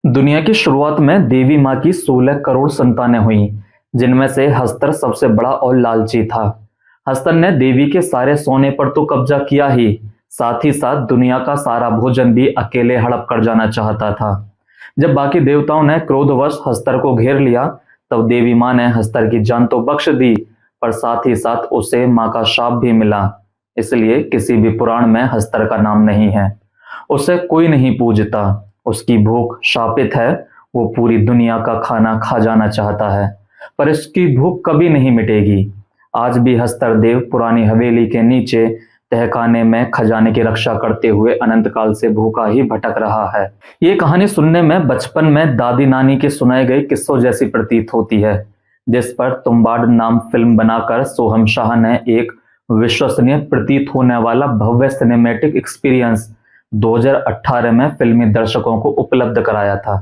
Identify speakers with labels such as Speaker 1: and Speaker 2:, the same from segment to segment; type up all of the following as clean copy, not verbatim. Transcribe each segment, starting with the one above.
Speaker 1: दुनिया की शुरुआत में देवी माँ की 16 करोड़ संतानें हुईं, जिनमें से हस्तर सबसे बड़ा और लालची था। हस्तर ने देवी के सारे सोने पर तो कब्जा किया ही, साथ ही साथ दुनिया का सारा भोजन भी अकेले हड़प कर जाना चाहता था। जब बाकी देवताओं ने क्रोधवश हस्तर को घेर लिया, तब देवी माँ ने हस्तर की जान तो बख्श दी, पर साथ ही साथ उसे माँ का शाप भी मिला। इसलिए किसी भी पुराण में हस्तर का नाम नहीं है। उसे कोई नहीं पूजता, उसकी भूख शापित है। वो पूरी दुनिया का खाना खा जाना चाहता है, पर इसकी भूख कभी नहीं मिटेगी। आज भी हस्तर देव पुरानी हवेली के नीचे तहखाने में खजाने की रक्षा करते हुए अनंत काल से भूखा ही भटक रहा है। ये कहानी सुनने में बचपन में दादी नानी के सुनाए गए किस्सों जैसी प्रतीत होती है, जिस पर तुम्बाड नाम फिल्म बनाकर सोहम शाह ने एक विश्वसनीय प्रतीत होने वाला भव्य सिनेमैटिक एक्सपीरियंस 2018 में फिल्मी दर्शकों को उपलब्ध कराया था।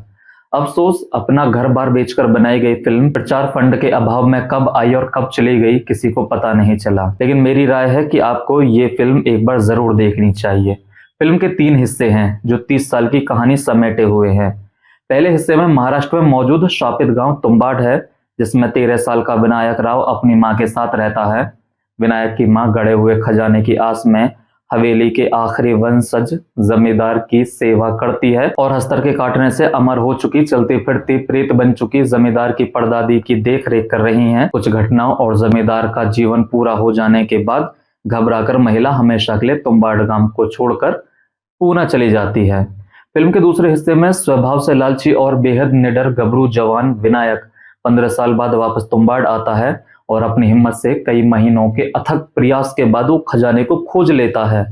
Speaker 1: अफसोस, अपना घर बार बेचकर बनाई गई फिल्म प्रचार फंड के अभाव में कब आई और कब चली गई किसी को पता नहीं चला। लेकिन मेरी राय है कि आपको ये फिल्म एक बार जरूर देखनी चाहिए। फिल्म के 3 हिस्से हैं जो 30 साल की कहानी समेटे हुए हैं। पहले हिस्से में महाराष्ट्र में मौजूद शापित गांव तुम्बाड है, जिसमें 13 साल का विनायक राव अपनी माँ के साथ रहता है। विनायक की माँ गड़े हुए खजाने की आस में हवेली के आखिरी वंशज जमींदार की सेवा करती है और हस्तर के काटने से अमर हो चुकी चलती फिरती प्रेत बन चुकी जमींदार की परदादी की देख रेख कर रही हैं। कुछ घटनाओं और जमींदार का जीवन पूरा हो जाने के बाद घबराकर महिला हमेशा के लिए तुम्बाड गांव को छोड़कर पूना चली जाती है। फिल्म के दूसरे हिस्से में स्वभाव से लालची और बेहद निडर गबरू जवान विनायक 15 साल बाद वापस तुम्बाड आता है और अपनी हिम्मत से कई महीनों के अथक प्रयास के बाद वो खजाने को खोज लेता है।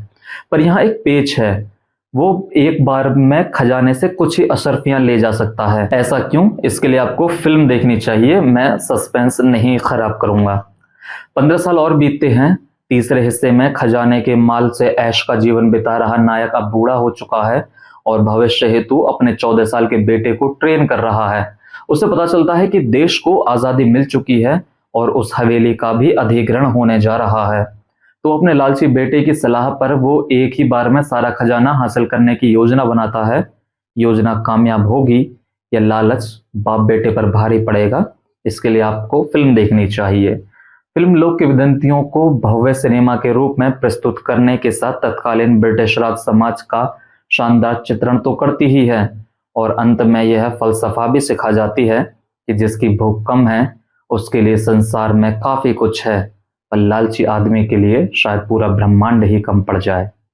Speaker 1: पर यहाँ एक पेच है, वो एक बार में खजाने से कुछ ही अशर्फियां ले जा सकता है। ऐसा क्यों? इसके लिए आपको फिल्म देखनी चाहिए। मैं सस्पेंस नहीं खराब करूंगा। 15 साल और बीतते हैं। तीसरे हिस्से में खजाने के माल से ऐश का जीवन बिता रहा नायक अब बूढ़ा हो चुका है और भविष्य हेतु अपने 14 साल के बेटे को ट्रेन कर रहा है। उसे पता चलता है कि देश को आजादी मिल चुकी है और उस हवेली का भी अधिग्रहण होने जा रहा है। तो अपने लालची बेटे की सलाह पर वो एक ही बार में सारा खजाना हासिल करने की योजना बनाता है। योजना कामयाब होगी या लालच बाप बेटे पर भारी पड़ेगा, इसके लिए आपको फिल्म देखनी चाहिए। फिल्म लोक किंवदंतियों को भव्य सिनेमा के रूप में प्रस्तुत करने के साथ तत्कालीन ब्रिटिश राज समाज का शानदार चित्रण तो करती ही है और अंत में यह फलसफा भी सिखा जाती है कि जिसकी भूख कम है उसके लिए संसार में काफी कुछ है, पर लालची आदमी के लिए शायद पूरा ब्रह्मांड ही कम पड़ जाए।